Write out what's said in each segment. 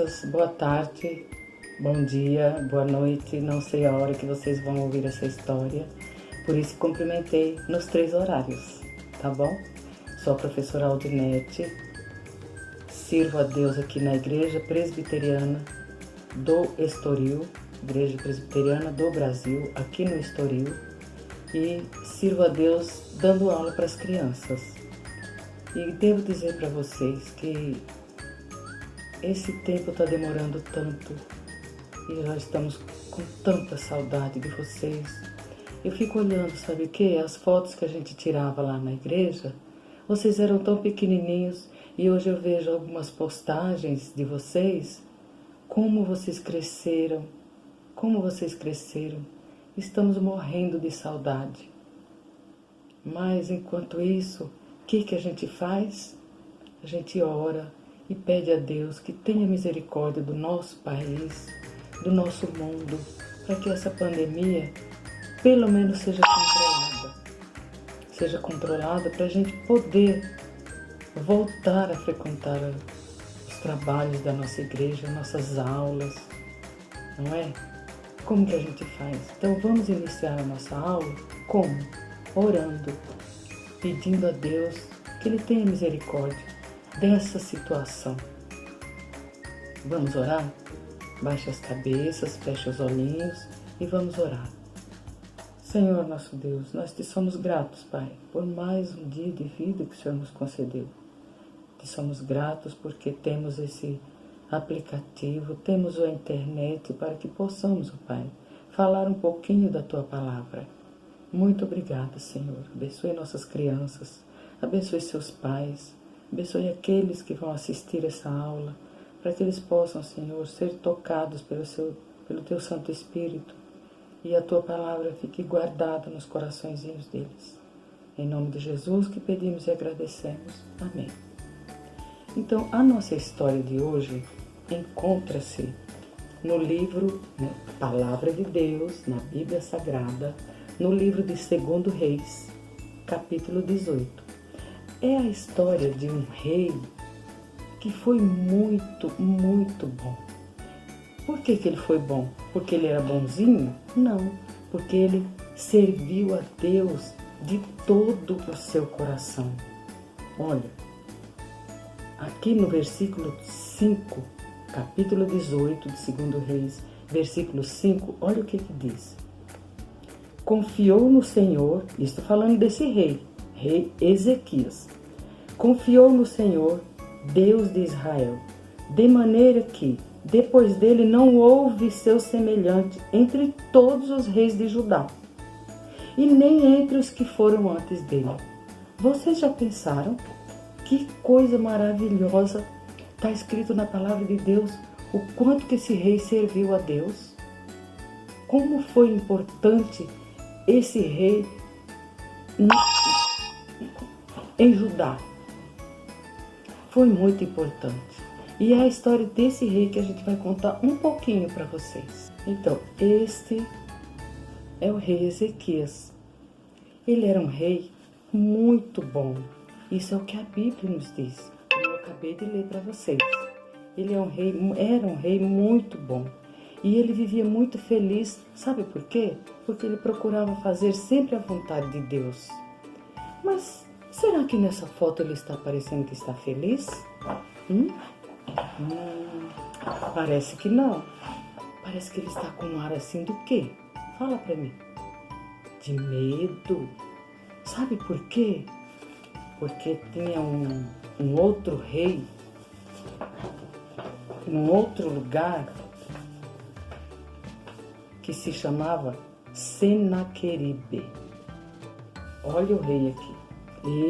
todos, boa tarde, bom dia, boa noite, não sei a hora que vocês vão ouvir essa história, por isso cumprimentei nos 3 horários, tá bom? Sou a professora Aldinete, sirvo a Deus aqui na Igreja Presbiteriana do Estoril, Igreja Presbiteriana do Brasil, aqui no Estoril, e sirvo a Deus dando aula para as crianças. E devo dizer para vocês que esse tempo está demorando tanto e nós estamos com tanta saudade de vocês. Eu fico olhando, sabe o que? As fotos que a gente tirava lá na igreja, vocês eram tão pequenininhos e hoje eu vejo algumas postagens de vocês, como vocês cresceram, Estamos morrendo de saudade. Mas enquanto isso, o que a gente faz? A gente ora e pede a Deus que tenha misericórdia do nosso país, do nosso mundo, para que essa pandemia pelo menos seja controlada para a gente poder voltar a frequentar os trabalhos da nossa igreja, nossas aulas, não é? Como que a gente faz? Então vamos iniciar a nossa aula como? Orando, pedindo a Deus que Ele tenha misericórdia dessa situação. Vamos orar? Baixe as cabeças, feche os olhinhos e vamos orar. Senhor nosso Deus, nós te somos gratos, Pai, por mais um dia de vida que o Senhor nos concedeu. Te somos gratos porque temos esse aplicativo, temos a internet para que possamos, Pai, falar um pouquinho da Tua Palavra. Muito obrigada, Senhor. Abençoe nossas crianças, abençoe seus pais, abençoe aqueles que vão assistir essa aula, para que eles possam, Senhor, ser tocados pelo Teu Santo Espírito e a Tua Palavra fique guardada nos coraçõezinhos deles. Em nome de Jesus que pedimos e agradecemos. Amém. Então, a nossa história de hoje encontra-se no livro, Palavra de Deus, na Bíblia Sagrada, no livro de 2 Reis, capítulo 18. É a história de um rei que foi muito, muito bom. Por que ele foi bom? Porque ele era bonzinho? Não, porque ele serviu a Deus de todo o seu coração. Olha, aqui no versículo 5, capítulo 18 de 2 Reis, versículo 5, olha o que diz. Confiou no Senhor, estou falando desse rei Ezequias. Confiou no Senhor, Deus de Israel, de maneira que, depois dele, não houve seu semelhante entre todos os reis de Judá, e nem entre os que foram antes dele. Vocês já pensaram? Que coisa maravilhosa está escrito na palavra de Deus, o quanto que esse rei serviu a Deus. Como foi importante esse rei em Judá. Foi muito importante. E é a história desse rei que a gente vai contar um pouquinho para vocês. Então, este é o rei Ezequias. Ele era um rei muito bom. Isso é o que a Bíblia nos diz. Eu acabei de ler para vocês. Ele era um rei muito bom. E ele vivia muito feliz. Sabe por quê? Porque ele procurava fazer sempre a vontade de Deus. Mas será que nessa foto ele está parecendo que está feliz? Parece que não. Parece que ele está com um ar assim do quê? Fala para mim. De medo. Sabe por quê? Porque tinha um outro rei, num outro lugar, que se chamava Senaqueribe. Olha o rei aqui.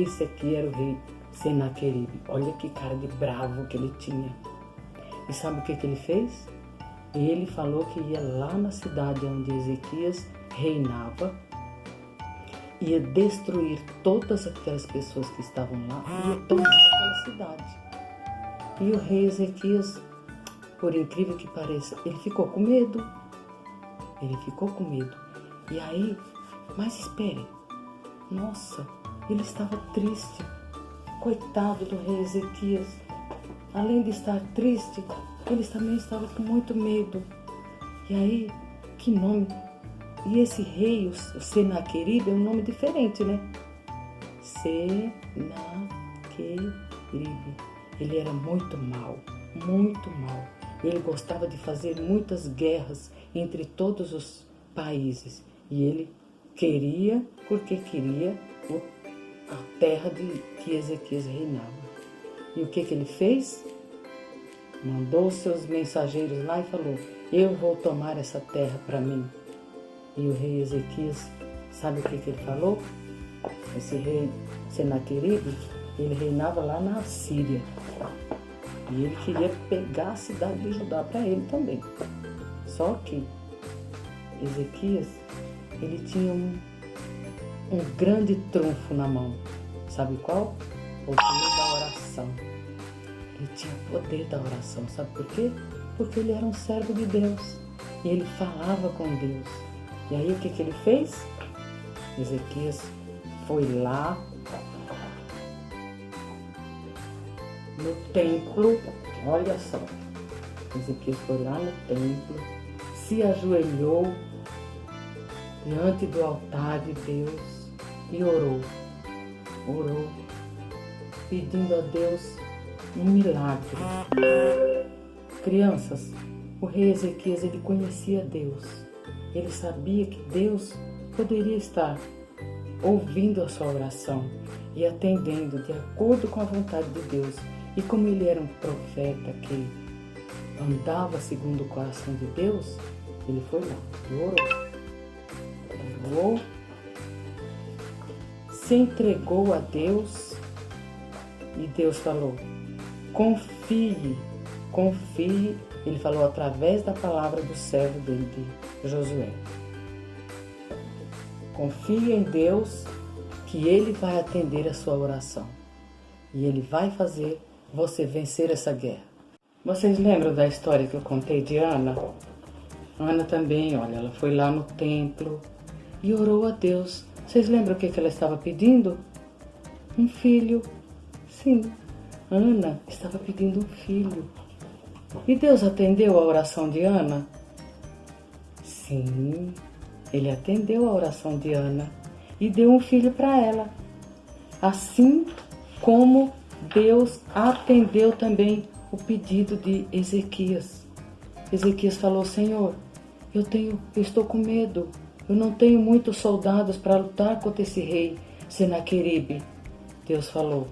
Esse aqui era o rei Senaqueribe. Olha que cara de bravo que ele tinha. E sabe o que ele fez? Ele falou que ia lá na cidade onde Ezequias reinava, ia destruir todas aquelas pessoas que estavam lá e ia tomar aquela cidade. E o rei Ezequias, por incrível que pareça, ele ficou com medo. E aí, mas espere, nossa, ele estava triste. Coitado do rei Ezequias. Além de estar triste, eles também estavam com muito medo. E aí, que nome? E esse rei, o Senaqueribe, é um nome diferente, né? Senaqueribe. Ele era muito mau, muito mau. Ele gostava de fazer muitas guerras entre todos os países. E ele queria, porque queria, a terra que Ezequias reinava. E o que ele fez? Mandou seus mensageiros lá e falou: eu vou tomar essa terra para mim. E o rei Ezequias, sabe o que ele falou? Esse rei Senaqueribe, ele reinava lá na Síria. E ele queria pegar a cidade de Judá para ele também. Só que Ezequias, ele tinha um grande trunfo na mão. Sabe qual? O poder da oração. Ele tinha o poder da oração. Sabe por quê? Porque ele era um servo de Deus. E ele falava com Deus. E aí o que ele fez? Ezequias foi lá no templo. Olha só. Ezequias foi lá no templo, se ajoelhou diante do altar de Deus e orou. Orou, pedindo a Deus um milagre. Crianças, o rei Ezequias, ele conhecia Deus. Ele sabia que Deus poderia estar ouvindo a sua oração e atendendo de acordo com a vontade de Deus. E como ele era um profeta que andava segundo o coração de Deus, ele foi lá e orou. Orou, se entregou a Deus e Deus falou: confie, confie. Ele falou através da palavra do servo dele, de Josué. Confie em Deus que Ele vai atender a sua oração. E Ele vai fazer você vencer essa guerra. Vocês lembram da história que eu contei de Ana? Ana também, olha, ela foi lá no templo e orou a Deus. Vocês lembram o que ela estava pedindo? Um filho. Sim, Ana estava pedindo um filho. E Deus atendeu a oração de Ana? Sim, Ele atendeu a oração de Ana e deu um filho para ela. Assim como Deus atendeu também o pedido de Ezequias. Ezequias falou: Senhor, eu estou com medo. Eu não tenho muitos soldados para lutar contra esse rei Senaqueribe. Deus falou: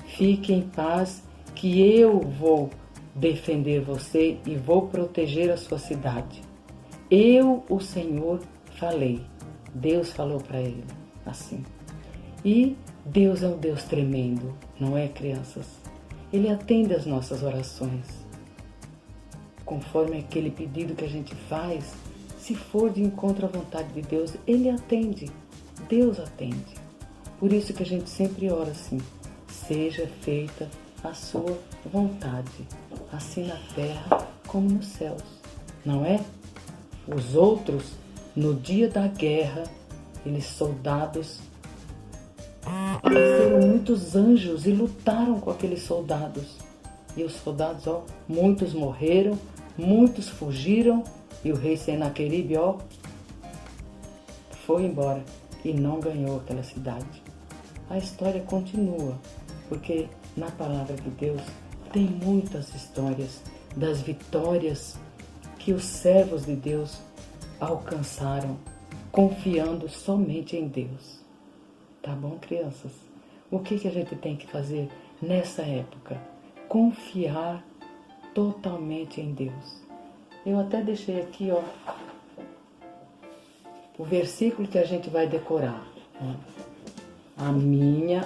fique em paz, que eu vou defender você e vou proteger a sua cidade. Eu, o Senhor, falei. Deus falou para ele assim. E Deus é um Deus tremendo, não é, crianças? Ele atende as nossas orações. Conforme aquele pedido que a gente faz, se for de encontro à vontade de Deus, Ele atende. Deus atende. Por isso que a gente sempre ora assim: seja feita a sua vontade, assim na terra como nos céus. Não é? Os outros, no dia da guerra, eles soldados, apareceram muitos anjos e lutaram com aqueles soldados. E os soldados, muitos morreram, muitos fugiram, e o rei Senaqueribe, foi embora e não ganhou aquela cidade. A história continua, porque na palavra de Deus tem muitas histórias das vitórias que os servos de Deus alcançaram, confiando somente em Deus. Tá bom, crianças? O que a gente tem que fazer nessa época? Confiar totalmente em Deus. Eu até deixei aqui, o versículo que a gente vai decorar. A minha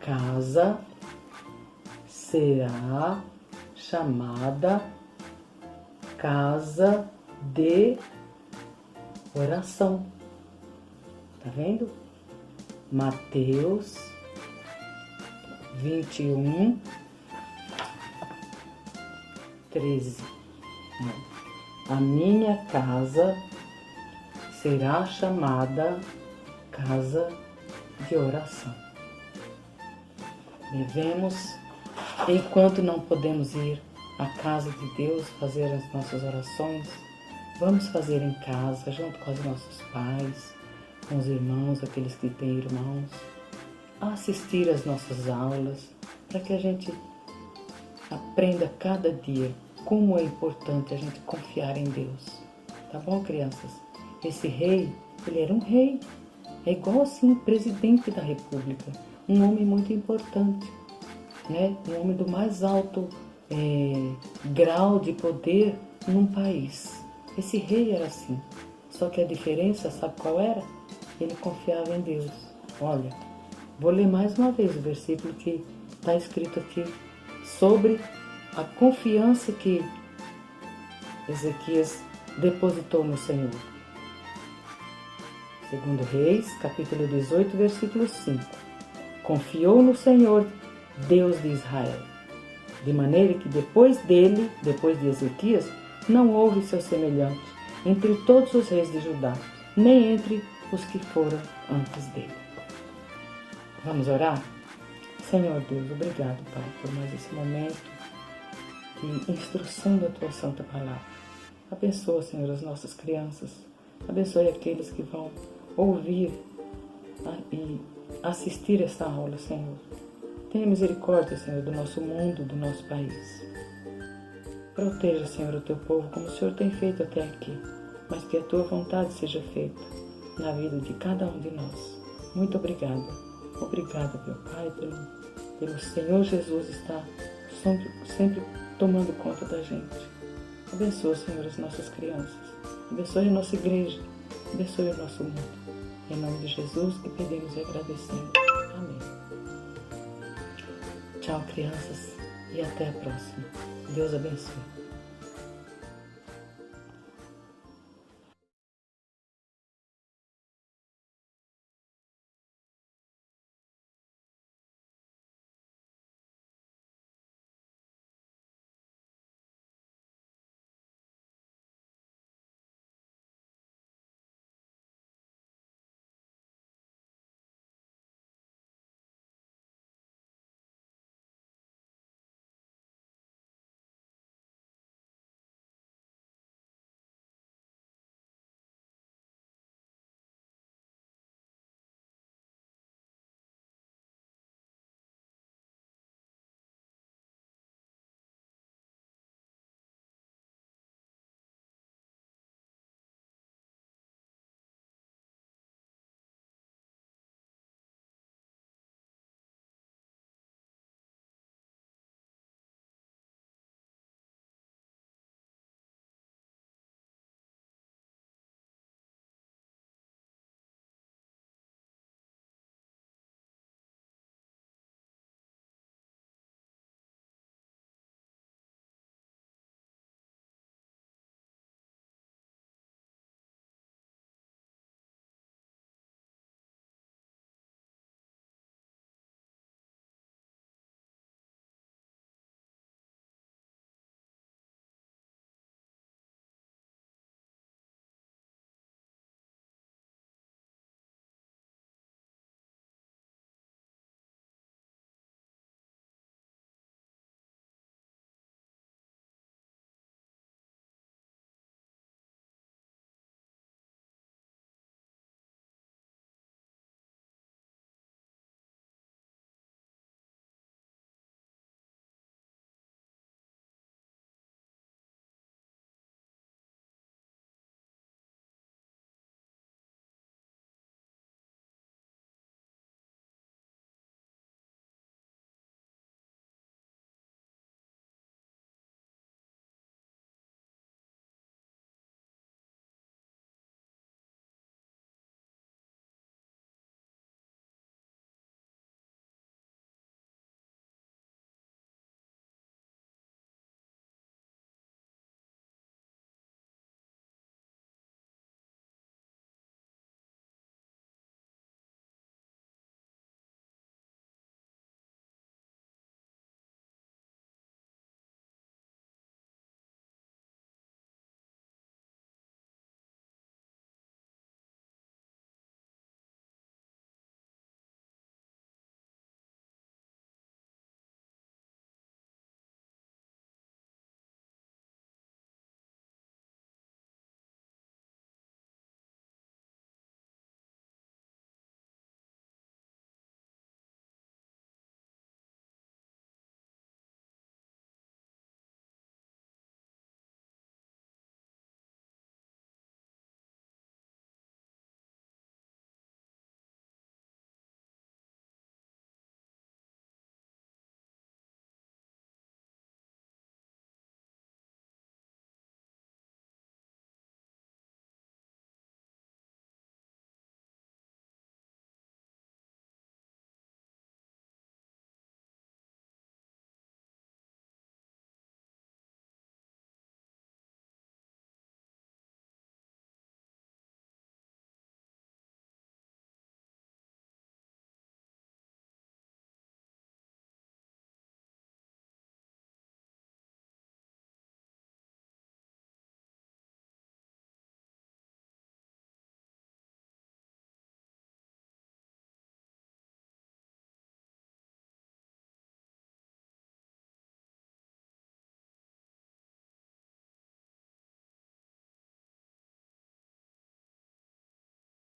casa será chamada casa de oração. Tá vendo? Mateus 21, 13. A minha casa será chamada casa de oração. Devemos Enquanto não podemos ir à casa de Deus fazer as nossas orações, vamos fazer em casa, junto com os nossos pais, com os irmãos, aqueles que têm irmãos, assistir às nossas aulas, para que a gente aprenda cada dia como é importante a gente confiar em Deus. Tá bom, crianças? Esse rei, ele era um rei. É igual assim, o presidente da República. Um homem muito importante, né? Um homem do mais alto grau de poder num país. Esse rei era assim. Só que a diferença, sabe qual era? Ele confiava em Deus. Olha, vou ler mais uma vez o versículo que está escrito aqui sobre a confiança que Ezequias depositou no Senhor. Segundo Reis, capítulo 18, versículo 5. Confiou no Senhor, Deus de Israel, de maneira que depois de Ezequias, não houve seu semelhante entre todos os reis de Judá, nem entre os que foram antes dele. Vamos orar? Senhor Deus, obrigado, Pai, por mais esse momento de instrução da Tua Santa Palavra. Abençoa, Senhor, as nossas crianças. Abençoe aqueles que vão ouvir e assistir esta aula, Senhor. Tenha misericórdia, Senhor, do nosso mundo, do nosso país. Proteja, Senhor, o Teu povo, como o Senhor tem feito até aqui, mas que a Tua vontade seja feita na vida de cada um de nós. Muito obrigada. Obrigada, meu Pai, pelo Senhor Jesus estar sempre tomando conta da gente. Abençoa, Senhor, as nossas crianças. Abençoe a nossa igreja. Abençoe o nosso mundo. Em nome de Jesus que pedimos e agradecemos. Amém. Tchau, crianças, e até a próxima. Deus abençoe.